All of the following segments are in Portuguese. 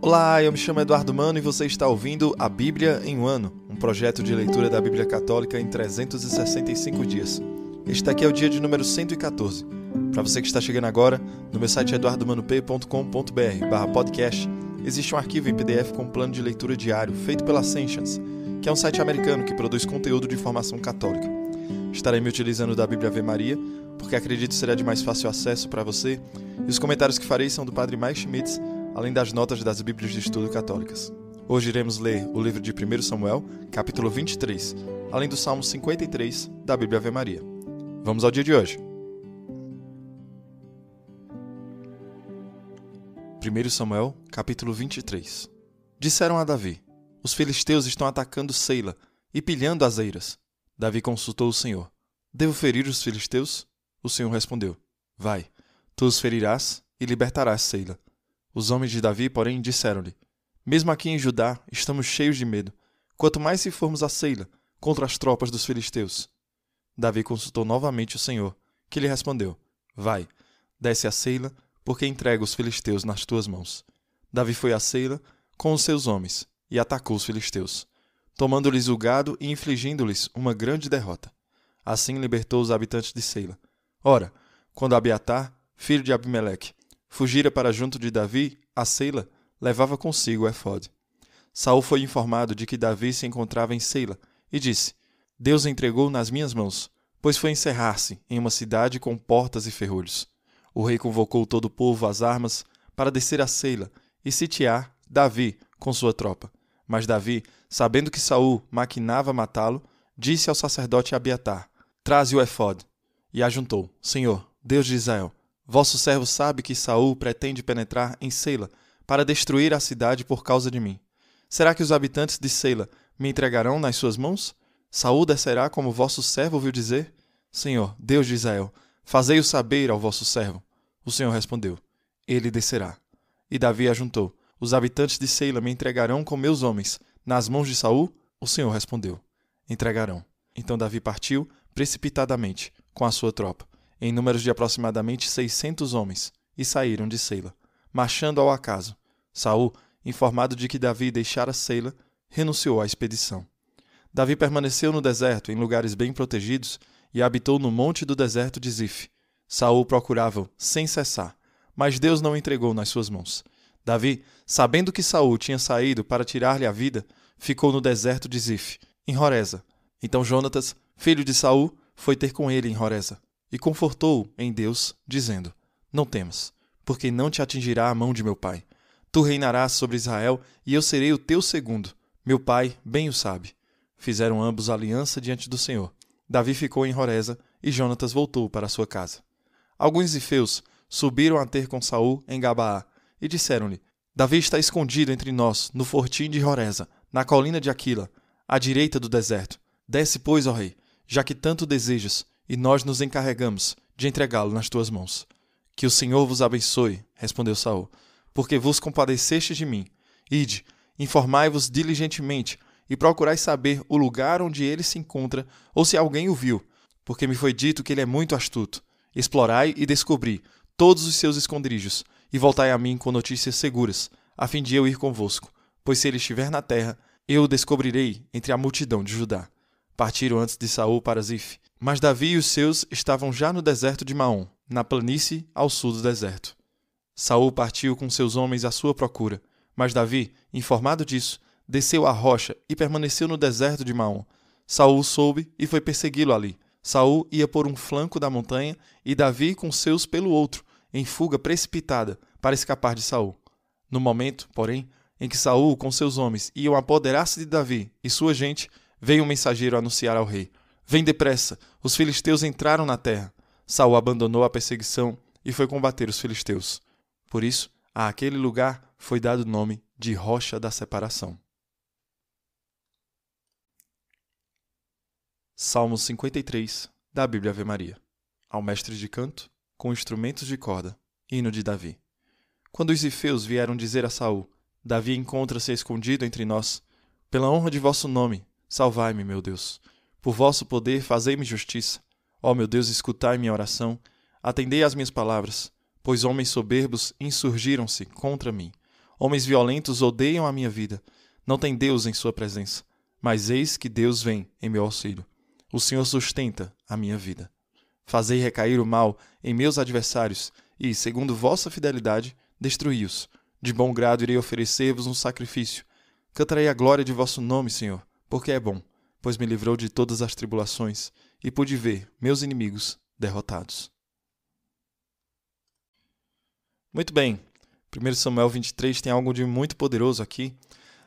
Olá, eu me chamo Eduardo Mano e você está ouvindo A Bíblia em um Ano, um projeto de leitura da Bíblia Católica em 365 dias. Este aqui é o dia de número 114. Para você que está chegando agora, no meu site eduardomanup.com.br/podcast, existe um arquivo em PDF com um plano de leitura diário feito pela Ascensions, que é um site americano que produz conteúdo de formação católica. Estarei me utilizando da Bíblia Ave Maria, porque acredito será de mais fácil acesso para você, e os comentários que farei são do Padre Mike Schmitz, além das notas das Bíblias de Estudo Católicas. Hoje iremos ler o livro de 1 Samuel, capítulo 23, além do Salmo 53 da Bíblia Ave Maria. Vamos ao dia de hoje. 1 Samuel, capítulo 23. Disseram a Davi: os filisteus estão atacando Seila e pilhando as eiras. Davi consultou o Senhor: devo ferir os filisteus? O Senhor respondeu: vai, tu os ferirás e libertarás Seila. Os homens de Davi, porém, disseram-lhe: mesmo aqui em Judá estamos cheios de medo, quanto mais se formos a Seila contra as tropas dos filisteus. Davi consultou novamente o Senhor, que lhe respondeu: vai, desce a Seila, porque entrego os filisteus nas tuas mãos. Davi foi a Seila com os seus homens e atacou os filisteus, tomando-lhes o gado e infligindo-lhes uma grande derrota. Assim libertou os habitantes de Seila. Ora, quando Abiatar, filho de Abimeleque, fugira para junto de Davi, a Seila, levava consigo o éfode. Saul foi informado de que Davi se encontrava em Seila e disse: Deus entregou nas minhas mãos, pois foi encerrar-se em uma cidade com portas e ferrolhos. O rei convocou todo o povo às armas para descer a Seila e sitiar Davi com sua tropa. Mas Davi, sabendo que Saul maquinava matá-lo, disse ao sacerdote Abiatar: traze o éfode. E ajuntou: Senhor, Deus de Israel, vosso servo sabe que Saul pretende penetrar em Seila para destruir a cidade por causa de mim. Será que os habitantes de Seila me entregarão nas suas mãos? Saul descerá como vosso servo ouviu dizer? Senhor, Deus de Israel, fazei-o saber ao vosso servo. O Senhor respondeu: ele descerá. E Davi ajuntou: os habitantes de Seila me entregarão com meus homens nas mãos de Saul? O Senhor respondeu: entregarão. Então Davi partiu precipitadamente com a sua tropa, em números de aproximadamente 600 homens, e saíram de Seila, marchando ao acaso. Saul, informado de que Davi deixara Seila, renunciou à expedição. Davi permaneceu no deserto, em lugares bem protegidos, e habitou no monte do deserto de Zif. Saul procurava-o sem cessar, mas Deus não o entregou nas suas mãos. Davi, sabendo que Saul tinha saído para tirar-lhe a vida, ficou no deserto de Zif, em Horesa. Então Jonatas, filho de Saul, foi ter com ele em Horesa, e confortou-o em Deus, dizendo: não temas, porque não te atingirá a mão de meu pai. Tu reinarás sobre Israel, e eu serei o teu segundo. Meu pai bem o sabe. Fizeram ambos aliança diante do Senhor. Davi ficou em Horesa, e Jonatas voltou para sua casa. Alguns zifeus subiram a ter com Saul em Gabaá, e disseram-lhe: Davi está escondido entre nós, no fortim de Horesa, na colina de Aquila, à direita do deserto. Desce, pois, ó rei, já que tanto desejas, e nós nos encarregamos de entregá-lo nas tuas mãos. Que o Senhor vos abençoe, respondeu Saul, porque vos compadecestes de mim. Ide, informai-vos diligentemente, e procurai saber o lugar onde ele se encontra, ou se alguém o viu, porque me foi dito que ele é muito astuto. Explorai e descobri todos os seus esconderijos, e voltai a mim com notícias seguras, a fim de eu ir convosco, pois se ele estiver na terra, eu o descobrirei entre a multidão de Judá. Partiram antes de Saul para Zif, mas Davi e os seus estavam já no deserto de Maom, na planície ao sul do deserto. Saul partiu com seus homens à sua procura, mas Davi, informado disso, desceu a rocha e permaneceu no deserto de Maom. Saul soube e foi persegui-lo ali. Saul ia por um flanco da montanha e Davi com seus pelo outro, em fuga precipitada para escapar de Saul. No momento, porém, em que Saul com seus homens iam apoderar-se de Davi e sua gente, veio um mensageiro anunciar ao rei: vem depressa, os filisteus entraram na terra. Saul abandonou a perseguição e foi combater os filisteus. Por isso, a aquele lugar foi dado o nome de Rocha da Separação. Salmo 53, da Bíblia Ave Maria. Ao mestre de canto, com instrumentos de corda, hino de Davi. Quando os zifeus vieram dizer a Saul: Davi encontra-se escondido entre nós. Pela honra de vosso nome, salvai-me, meu Deus. Por vosso poder, fazei-me justiça. Ó meu Deus, escutai minha oração. Atendei às minhas palavras. pois homens soberbos insurgiram-se contra mim. Homens violentos odeiam a minha vida. Não tem Deus em sua presença. Mas eis que Deus vem em meu auxílio. O Senhor sustenta a minha vida. Fazei recair o mal em meus adversários e, segundo vossa fidelidade, destruí-os. De bom grado irei oferecer-vos um sacrifício. Cantarei a glória de vosso nome, Senhor, porque é bom, pois me livrou de todas as tribulações e pude ver meus inimigos derrotados. Muito bem, 1 Samuel 23 tem algo de muito poderoso aqui.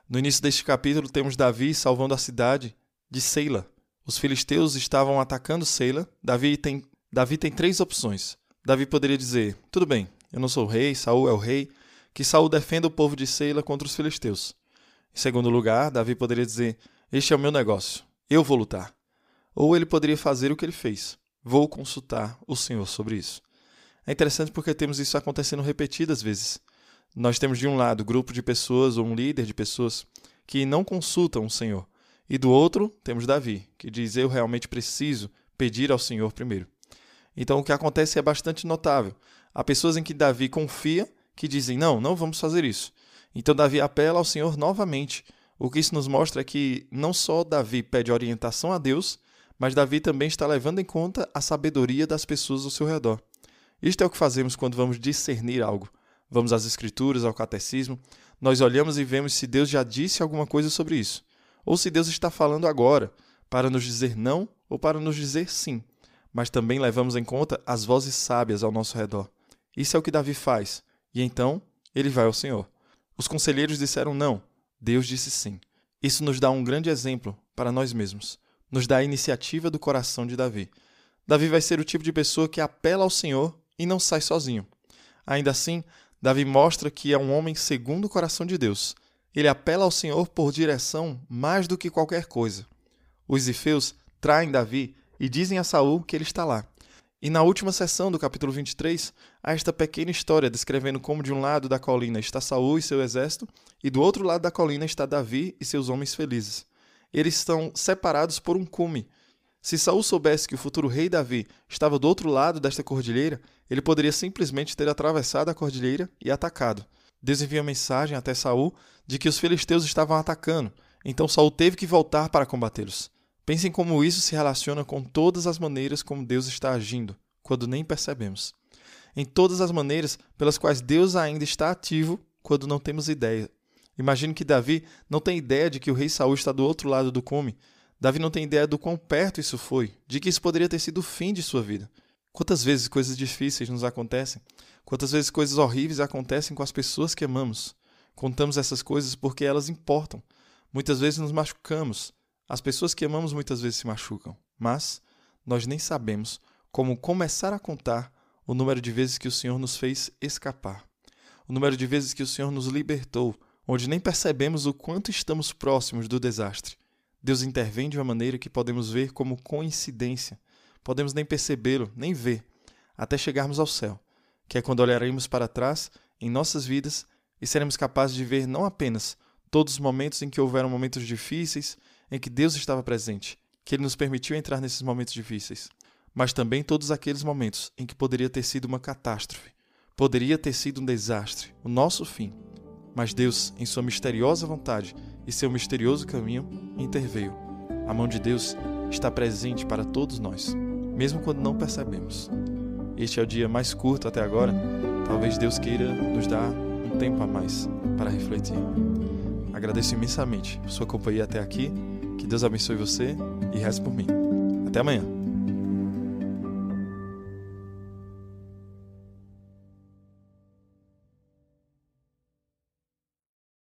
No início deste capítulo temos Davi salvando a cidade de Seila. Os filisteus estavam atacando Seila. Davi tem 3 opções. Davi poderia dizer, tudo bem, eu não sou o rei, Saul é o rei, que Saul defenda o povo de Seila contra os filisteus. Em segundo lugar, Davi poderia dizer, este é o meu negócio, eu vou lutar. Ou ele poderia fazer o que ele fez, vou consultar o Senhor sobre isso. É interessante porque temos isso acontecendo repetidas vezes. Nós temos de um lado um grupo de pessoas ou um líder de pessoas que não consultam o Senhor. E do outro temos Davi, que diz, eu realmente preciso pedir ao Senhor primeiro. Então o que acontece é bastante notável. Há pessoas em que Davi confia, que dizem, não vamos fazer isso. Então Davi apela ao Senhor novamente. O que isso nos mostra é que não só Davi pede orientação a Deus, mas Davi também está levando em conta a sabedoria das pessoas ao seu redor. Isto é o que fazemos quando vamos discernir algo. Vamos às Escrituras, ao Catecismo, nós olhamos e vemos se Deus já disse alguma coisa sobre isso, ou se Deus está falando agora, para nos dizer não ou para nos dizer sim. Mas também levamos em conta as vozes sábias ao nosso redor. Isso é o que Davi faz, e então ele vai ao Senhor. Os conselheiros disseram não, Deus disse sim. Isso nos dá um grande exemplo para nós mesmos, nos dá a iniciativa do coração de Davi. Davi vai ser o tipo de pessoa que apela ao Senhor e não sai sozinho. Ainda assim, Davi mostra que é um homem segundo o coração de Deus. Ele apela ao Senhor por direção mais do que qualquer coisa. Os zifeus traem Davi e dizem a Saul que ele está lá. E na última sessão do capítulo 23, há esta pequena história descrevendo como de um lado da colina está Saul e seu exército, e do outro lado da colina está Davi e seus homens felizes. Eles estão separados por um cume. Se Saul soubesse que o futuro rei Davi estava do outro lado desta cordilheira, ele poderia simplesmente ter atravessado a cordilheira e atacado. Deus envia mensagem até Saul de que os filisteus estavam atacando, então Saul teve que voltar para combatê-los. Pensem como isso se relaciona com todas as maneiras como Deus está agindo, quando nem percebemos. Em todas as maneiras pelas quais Deus ainda está ativo, quando não temos ideia. Imagino que Davi não tem ideia de que o rei Saul está do outro lado do cume. Davi não tem ideia do quão perto isso foi, de que isso poderia ter sido o fim de sua vida. Quantas vezes coisas difíceis nos acontecem? Quantas vezes coisas horríveis acontecem com as pessoas que amamos? Contamos essas coisas porque elas importam. Muitas vezes nos machucamos. As pessoas que amamos muitas vezes se machucam. Mas nós nem sabemos como começar a contar o número de vezes que o Senhor nos fez escapar. O número de vezes que o Senhor nos libertou, onde nem percebemos o quanto estamos próximos do desastre. Deus intervém de uma maneira que podemos ver como coincidência. Podemos nem percebê-lo, nem ver, até chegarmos ao céu, que é quando olharemos para trás em nossas vidas e seremos capazes de ver não apenas todos os momentos em que houveram momentos difíceis, em que Deus estava presente, que Ele nos permitiu entrar nesses momentos difíceis, mas também todos aqueles momentos em que poderia ter sido uma catástrofe, poderia ter sido um desastre, o nosso fim. Mas Deus, em sua misteriosa vontade e seu misterioso caminho, interveio. A mão de Deus está presente para todos nós, mesmo quando não percebemos. Este é o dia mais curto até agora. Talvez Deus queira nos dar um tempo a mais para refletir. Agradeço imensamente por sua companhia até aqui. Que Deus abençoe você e reze por mim. Até amanhã.